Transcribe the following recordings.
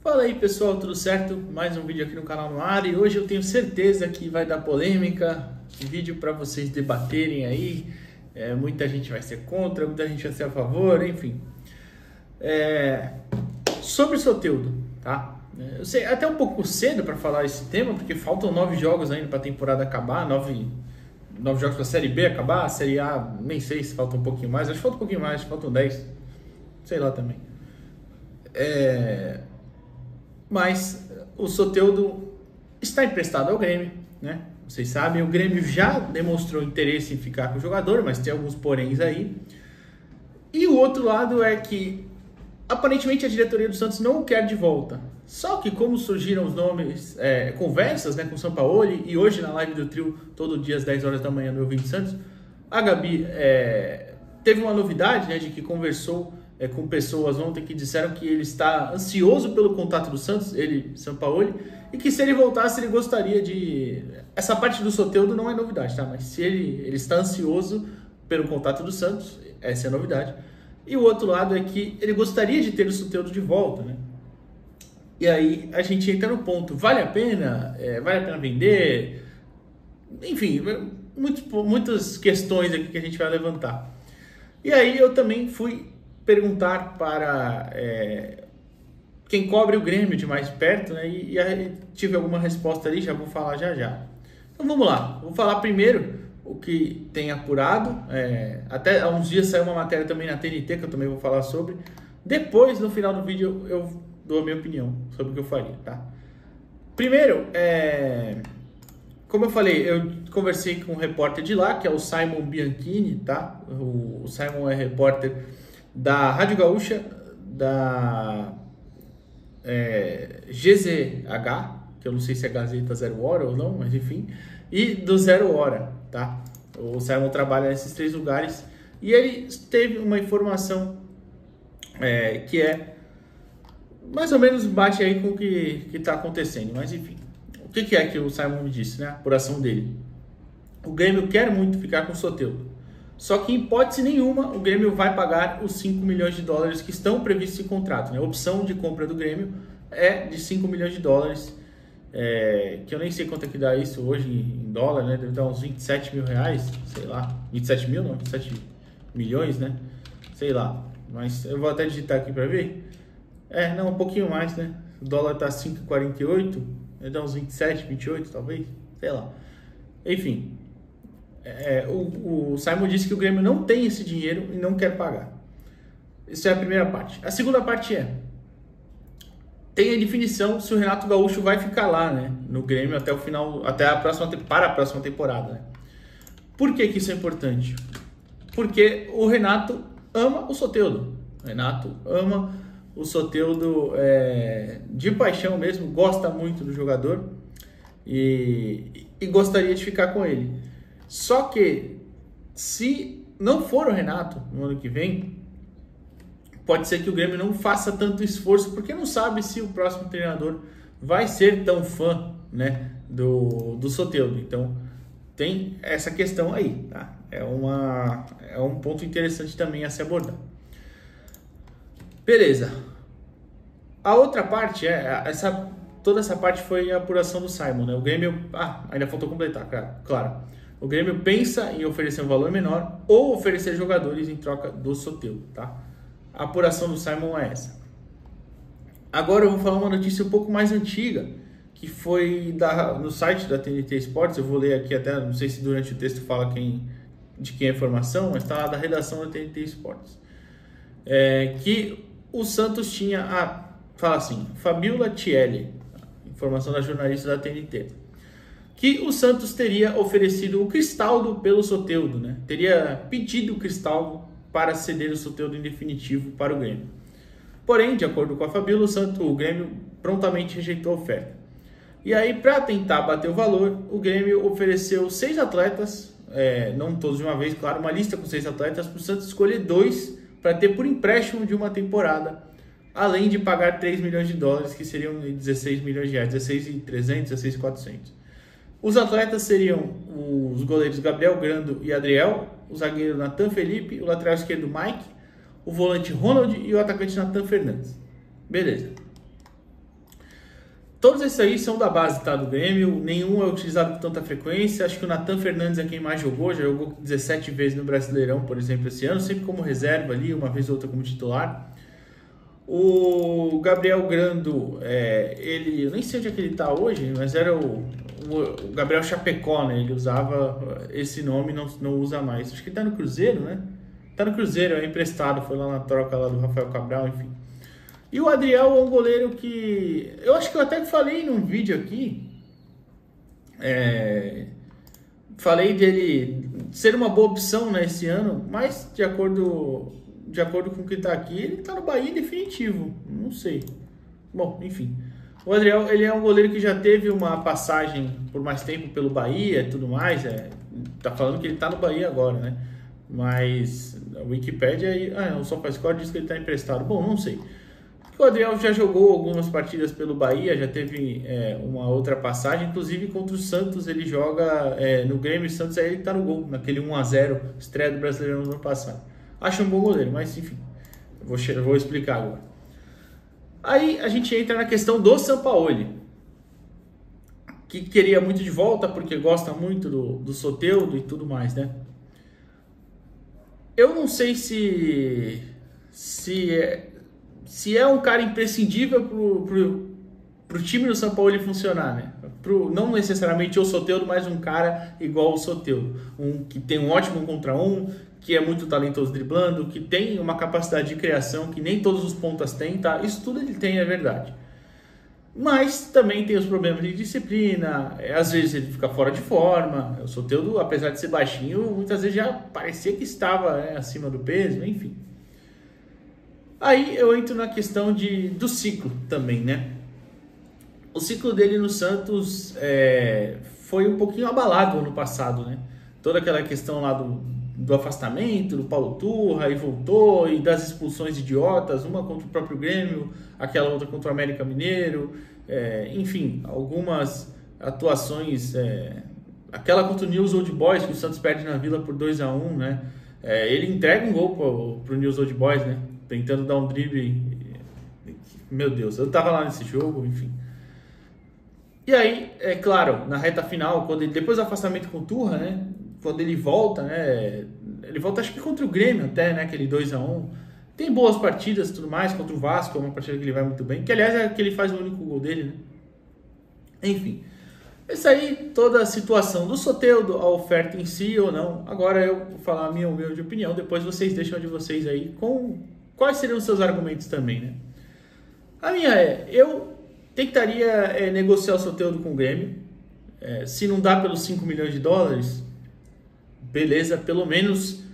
Fala aí pessoal, tudo certo? Mais um vídeo aqui no canal no ar e hoje eu tenho certeza que vai dar polêmica, vídeo para vocês debaterem aí, muita gente vai ser contra, muita gente vai ser a favor, enfim. Sobre o Soteldo, tá? Eu sei até um pouco cedo para falar esse tema, porque faltam 9 jogos ainda para a temporada acabar, 9 jogos para a Série B acabar, a Série A nem sei se falta um pouquinho mais, acho que falta um pouquinho mais, faltam 10, sei lá também. Mas o Soteldo está emprestado ao Grêmio, né? Vocês sabem, o Grêmio já demonstrou interesse em ficar com o jogador, mas tem alguns poréns aí. E o outro lado é que, aparentemente, a diretoria do Santos não o quer de volta. Só que como surgiram os nomes, conversas, né, com o Sampaoli, e hoje na live do trio, todo dia às 10 horas da manhã no Eu Vim de Santos, a Gabi teve uma novidade, né, de que conversou com pessoas ontem que disseram que ele está ansioso pelo contato do Santos, ele, Sampaoli, e que se ele voltasse ele gostaria de... Essa parte do Soteldo não é novidade, tá? Mas se ele está ansioso pelo contato do Santos, essa é a novidade. E o outro lado é que ele gostaria de ter o Soteldo de volta, né? E aí a gente entra no ponto, vale a pena? Vale a pena vender? Enfim, muitas questões aqui que a gente vai levantar. E aí eu também fui perguntar para quem cobre o Grêmio de mais perto, né? E aí tive alguma resposta ali, já vou falar já. Então vamos lá, vou falar primeiro o que tem apurado. Até há uns dias saiu uma matéria também na TNT, que eu também vou falar sobre. Depois, no final do vídeo, eu dou a minha opinião sobre o que eu faria, tá? Primeiro, como eu falei, eu conversei com um repórter de lá, que é o Simon Bianchini, tá? O Simon é repórter da Rádio Gaúcha, da GZH, que eu não sei se é Gazeta Zero Hora ou não, mas enfim, e do Zero Hora, tá? O Simon trabalha nesses 3 lugares e ele teve uma informação que mais ou menos bate aí com o que está acontecendo, mas enfim. O que é que o Simon me disse, né? A apuração dele. O Grêmio quer muito ficar com o Soteldo. Só que, em hipótese nenhuma, o Grêmio vai pagar os 5 milhões de dólares que estão previstos em contrato, né? A opção de compra do Grêmio é de 5 milhões de dólares, que eu nem sei quanto é que dá isso hoje em dólar, né? Deve dar uns 27 mil reais, sei lá. 27 mil, não, 27 milhões, né? Sei lá. Mas eu vou até digitar aqui para ver. Não, um pouquinho mais, né? O dólar tá 5,48, deve dar uns 27, 28, talvez, sei lá. Enfim. O Simon disse que o Grêmio não tem esse dinheiro e não quer pagar. Isso é a primeira parte. A segunda parte tem a definição se o Renato Gaúcho vai ficar lá, né, no Grêmio até o final, para a próxima temporada, né? Por que isso é importante? Porque o Renato ama o Soteldo. O Renato ama o Soteldo de paixão mesmo, gosta muito do jogador e gostaria de ficar com ele. Só que, se não for o Renato no ano que vem, pode ser que o Grêmio não faça tanto esforço, porque não sabe se o próximo treinador vai ser tão fã, né, do Soteldo. Então, tem essa questão aí, tá? É um ponto interessante também a se abordar. Beleza. A outra parte, toda essa parte foi a apuração do Simon, né? O Grêmio... ainda faltou completar, claro. O Grêmio pensa em oferecer um valor menor ou oferecer jogadores em troca do Soteldo, tá? A apuração do Simon é essa. Agora eu vou falar uma notícia um pouco mais antiga, que foi no site da TNT Sports. Eu vou ler aqui até, não sei se durante o texto fala de quem é a informação, mas está lá da redação da TNT Sports. Que o Santos tinha... fala assim, Fabiola Thielli, informação da jornalista da TNT. Que o Santos teria oferecido o Cristaldo pelo Soteldo, né? Teria pedido o Cristaldo para ceder o Soteldo em definitivo para o Grêmio. Porém, de acordo com a Fabiola, o Grêmio prontamente rejeitou a oferta. E aí, para tentar bater o valor, o Grêmio ofereceu 6 atletas, não todos de uma vez, claro, uma lista com 6 atletas, para o Santos escolher 2 para ter por empréstimo de uma temporada, além de pagar 3 milhões de dólares, que seriam 16 milhões de reais, 16.300, 16.400. Os atletas seriam os goleiros Gabriel Grando e Adriel, o zagueiro Natan Felipe, o lateral esquerdo Mike, o volante Ronald e o atacante Natan Fernandes. Beleza. Todos esses aí são da base, tá, do Grêmio, nenhum é utilizado com tanta frequência. Acho que o Nathan Fernandes é quem mais jogou, já jogou 17 vezes no Brasileirão, por exemplo, esse ano, sempre como reserva ali, uma vez ou outra como titular. O Gabriel Grando, eu nem sei onde é que ele tá hoje, mas era o Gabriel Chapecó, né? Ele usava esse nome, não usa mais. Acho que ele tá no Cruzeiro, né? Tá no Cruzeiro, é emprestado, foi lá na troca lá do Rafael Cabral, enfim. E o Adriel é um goleiro que... Eu acho que eu até falei num vídeo aqui. Falei dele ser uma boa opção, né, esse ano. Mas de acordo com o que está aqui, ele está no Bahia definitivo. Não sei. Bom, enfim. O Adriel, ele é um goleiro que já teve uma passagem por mais tempo pelo Bahia e tudo mais. Tá falando que ele está no Bahia agora, né? Mas a Wikipédia... o SofaScore diz que ele está emprestado. Bom, não sei. O Adriel já jogou algumas partidas pelo Bahia, já teve uma outra passagem, inclusive contra o Santos ele joga no Grêmio Santos, aí ele tá no gol, naquele 1-0, estreia do Brasileirão no ano passado. Acho um bom goleiro, mas enfim, vou explicar agora. Aí a gente entra na questão do Sampaoli, que queria muito de volta porque gosta muito do Soteldo e tudo mais, né? Eu não sei se é um cara imprescindível pro time do Sampaoli funcionar, né? Não necessariamente o Soteldo, mas um cara igual o Soteldo. Que tem um ótimo 1 contra 1, que é muito talentoso driblando, que tem uma capacidade de criação que nem todos os pontas têm, tá? Isso tudo ele tem, é verdade. Mas também tem os problemas de disciplina, às vezes ele fica fora de forma. O Soteldo, apesar de ser baixinho, muitas vezes já parecia que estava acima do peso, enfim. Aí eu entro na questão do ciclo também, né? O ciclo dele no Santos foi um pouquinho abalado ano passado, né? Toda aquela questão lá do afastamento, do Paulo Turra, e voltou, e das expulsões idiotas, uma contra o próprio Grêmio, aquela outra contra o América Mineiro, enfim, algumas atuações, aquela contra o News Old Boys, que o Santos perde na Vila por 2-1, né? Ele entrega um gol pro News Old Boys, né? Tentando dar um drible. Meu Deus, eu tava lá nesse jogo, enfim. E aí, claro, na reta final, depois do afastamento com o Turra, né? Quando ele volta, né? Ele volta acho que contra o Grêmio até, né? Aquele 2-1. Tem boas partidas e tudo mais, contra o Vasco, é uma partida que ele vai muito bem. Que aliás é que ele faz o único gol dele, né? Enfim. Essa aí, toda a situação do Soteldo, a oferta em si ou não. Agora eu vou falar a minha humilde opinião, depois vocês deixam de vocês aí com... Quais seriam os seus argumentos também, né? A minha eu tentaria negociar o Soteldo com o Grêmio. Se não dá pelos 5 milhões de dólares, beleza, pelo menos,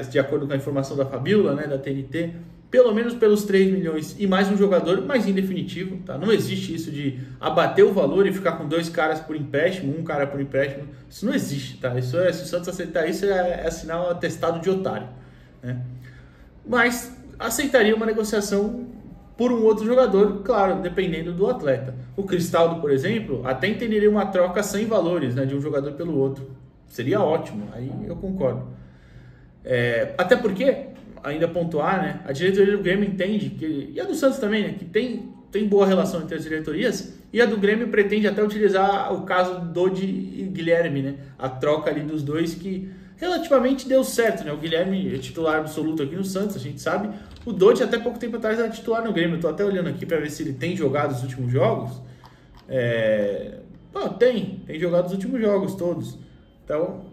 de acordo com a informação da Fabiola, né, da TNT, pelo menos pelos 3 milhões e mais um jogador, mas em definitivo, tá? Não existe isso de abater o valor e ficar com 2 caras por empréstimo, 1 cara por empréstimo. Isso não existe, tá? Se o Santos aceitar isso, é assinar um atestado de otário, né? Mas aceitaria uma negociação por um outro jogador, claro, dependendo do atleta. O Cristaldo, por exemplo, até entenderia uma troca sem valores, né, de um jogador pelo outro. Seria ótimo, aí eu concordo. Até porque, ainda pontuar, né, a diretoria do Grêmio entende, e a do Santos também, né, que tem boa relação entre as diretorias, e a do Grêmio pretende até utilizar o caso do Dodi e Guilherme, né, a troca ali dos dois que... relativamente deu certo, né? O Guilherme é titular absoluto aqui no Santos, a gente sabe. O Dodi até pouco tempo atrás era titular no Grêmio. Eu tô até olhando aqui para ver se ele tem jogado os últimos jogos. Tem jogado os últimos jogos todos. Então,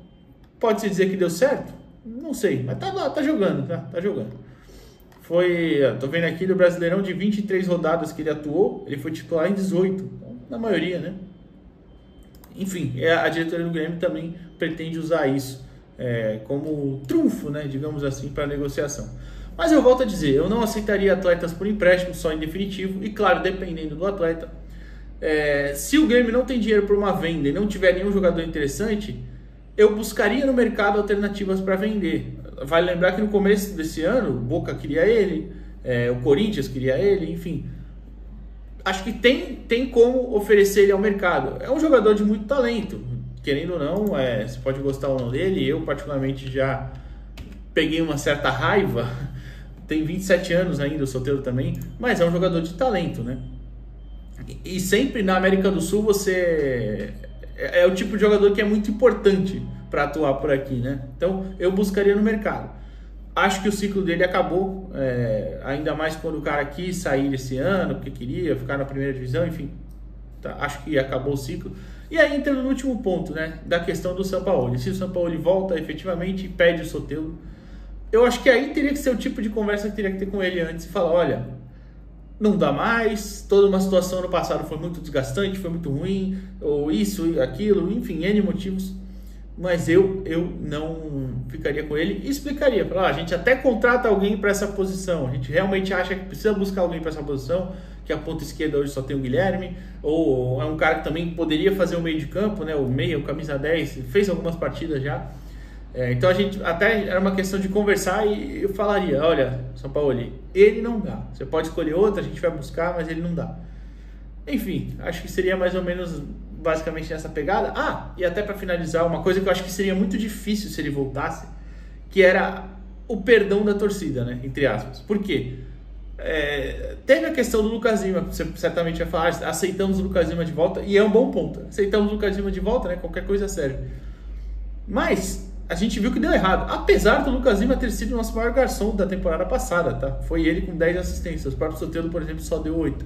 pode-se dizer que deu certo? Não sei, mas tá jogando, tá jogando. Tô vendo aqui do Brasileirão, de 23 rodadas que ele atuou, ele foi titular em 18, então, na maioria, né? Enfim, a diretoria do Grêmio também pretende usar isso como trunfo, né, digamos assim, para negociação. Mas eu volto a dizer, eu não aceitaria atletas por empréstimo só em definitivo, e claro, dependendo do atleta. Se o Grêmio não tem dinheiro para uma venda e não tiver nenhum jogador interessante, eu buscaria no mercado alternativas para vender. Vale lembrar que no começo desse ano, o Boca queria ele, o Corinthians queria ele, enfim. Acho que tem como oferecer ele ao mercado. É um jogador de muito talento. Querendo ou não, você pode gostar ou não dele. Eu, particularmente, já peguei uma certa raiva. Tem 27 anos ainda, o Soteldo também. Mas é um jogador de talento, né? E sempre na América do Sul você é o tipo de jogador que é muito importante para atuar por aqui, né? Então eu buscaria no mercado. Acho que o ciclo dele acabou, ainda mais quando o cara quis sair esse ano, porque queria ficar na primeira divisão, enfim. Tá, acho que acabou o ciclo. E aí entra no último ponto, né? Da questão do Sampaoli. Se o Sampaoli volta efetivamente e pede o Soteldo, eu acho que aí teria que ser o tipo de conversa que teria que ter com ele antes e falar, olha, não dá mais, toda uma situação no passado foi muito desgastante, foi muito ruim, ou isso, aquilo, enfim, N motivos, mas eu não ficaria com ele e explicaria, falar, a gente até contrata alguém para essa posição, a gente realmente acha que precisa buscar alguém para essa posição, que a ponta esquerda hoje só tem o Guilherme, ou é um cara que também poderia fazer o meio de campo, né, o meia, o camisa 10, fez algumas partidas já. Então a gente até era uma questão de conversar e eu falaria, olha, Sampaoli, ele não dá. Você pode escolher outro, a gente vai buscar, mas ele não dá. Enfim, acho que seria mais ou menos basicamente nessa pegada. E até para finalizar, uma coisa que eu acho que seria muito difícil se ele voltasse, que era o perdão da torcida, né? Entre aspas. Por quê? Teve a questão do Lucas Lima, você certamente vai falar, aceitamos o Lucas Lima de volta, e é um bom ponto. Aceitamos o Lucas Lima de volta, né? Qualquer coisa serve. Mas a gente viu que deu errado, apesar do Lucas Lima ter sido o nosso maior garçom da temporada passada, tá? Foi ele com 10 assistências, o próprio Soteldo, por exemplo, só deu 8.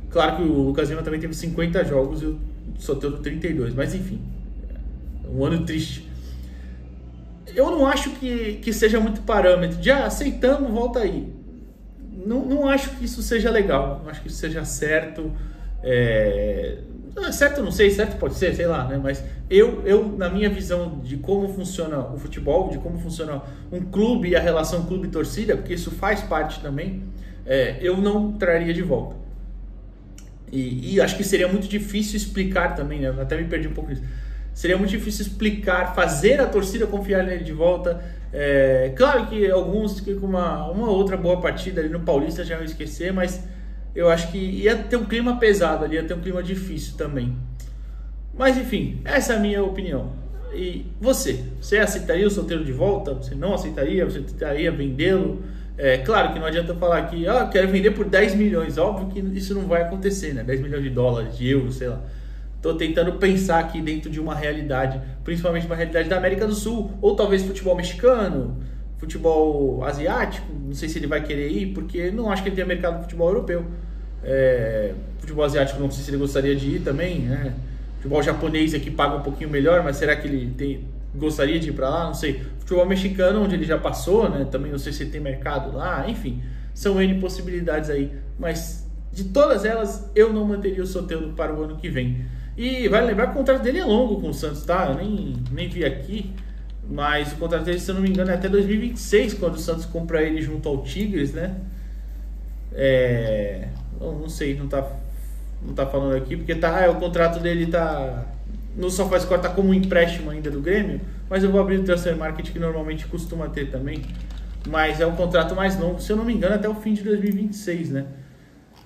Claro que o Lucas Lima também teve 50 jogos e o Soteldo 32, mas enfim, um ano triste. Eu não acho que seja muito parâmetro de aceitamos, volta aí. Não acho que isso seja legal, não acho que isso seja certo. Certo, não sei, certo pode ser, sei lá, né? Mas eu, na minha visão de como funciona o futebol, de como funciona um clube e a relação clube-torcida, porque isso faz parte também, eu não traria de volta. E acho que seria muito difícil explicar também, né? Eu até me perdi um pouco nisso. Seria muito difícil explicar, fazer a torcida confiar nele de volta. Claro que alguns com uma outra boa partida ali no Paulista já vão esquecer, mas eu acho que ia ter um clima pesado ali, ia ter um clima difícil também. Mas enfim, essa é a minha opinião. E você aceitaria o Soteldo de volta? Você não aceitaria? Você tentaria vendê-lo? Claro que não adianta falar que quero vender por 10 milhões. Óbvio que isso não vai acontecer, né? 10 milhões de dólares, de euros, sei lá. Estou tentando pensar aqui dentro de uma realidade, principalmente uma realidade da América do Sul, ou talvez futebol mexicano, futebol asiático, não sei se ele vai querer ir, porque não acho que ele tenha mercado no futebol europeu. Futebol asiático não sei se ele gostaria de ir também, né? Futebol japonês aqui paga um pouquinho melhor, mas será que ele gostaria de ir para lá? Não sei. Futebol mexicano, onde ele já passou, né? Também não sei se ele tem mercado lá, enfim, são N possibilidades aí, mas de todas elas eu não manteria o Soteldo para o ano que vem. E vale lembrar que o contrato dele é longo com o Santos, tá? Eu nem vi aqui, mas o contrato dele, se eu não me engano, é até 2026, quando o Santos compra ele junto ao Tigres, né? Não sei, não tá falando aqui, porque o contrato dele tá no SofaScore, tá como um empréstimo ainda do Grêmio, mas eu vou abrir o Transfer Market, que normalmente costuma ter também, mas é um contrato mais longo, se eu não me engano, até o fim de 2026, né?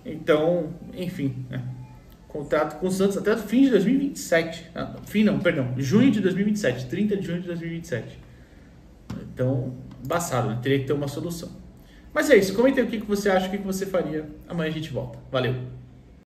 Então, enfim, né? Contrato com o Santos até o fim de 2027. Junho de 2027. 30 de junho de 2027. Então, embaçado, né? Teria que ter uma solução. Mas é isso. Comenta aí o que você acha, o que você faria. Amanhã a gente volta. Valeu!